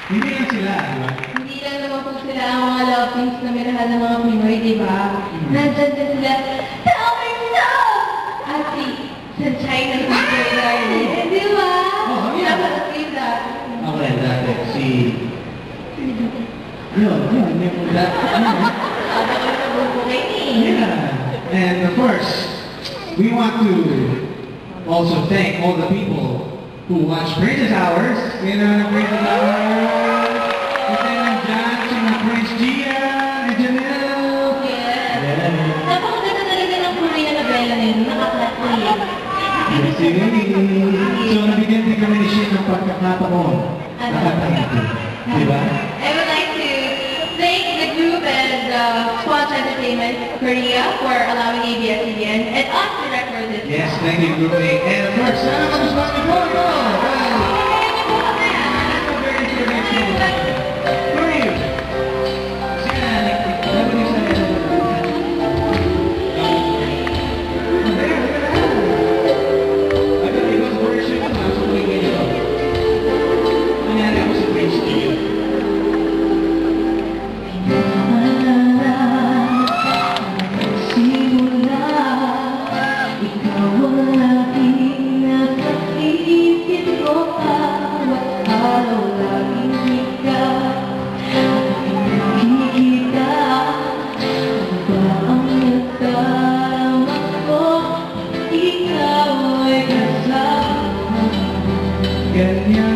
Hindi lang sila, di ba? Hindi lang naman po sila ang mga love teams na minahal ng mga Pinoy, di ba? Nandyan din sila, Towering Love! At si Sunshine ng Pinoy Darling, di ba? Oo, yeah. Pinapanood ko yun dati. Ako rin dati, si... Yun, hindi mo dati. Sabi ko yung nabuko kayo eh. Yeah. And of course, we want to also thank all the people who watch Princess Hours. You know, Princess Hours. Kasi nandyan si na Prince Gia and Janelle. Yes. Yeah. Napakaganda talaga ng Korean novela na yun. Nakaka-Korean. Yes, so, nabigyan din kami ni Shin ng pagkakataon. Nakakataon. Diba? I would like to thank the group and Squad Entertainment Korea for allowing ABS-CBN and us to record this. Yes, thank you, Group A. And of course, sana mag-usap ni Paul. Go! Ganyan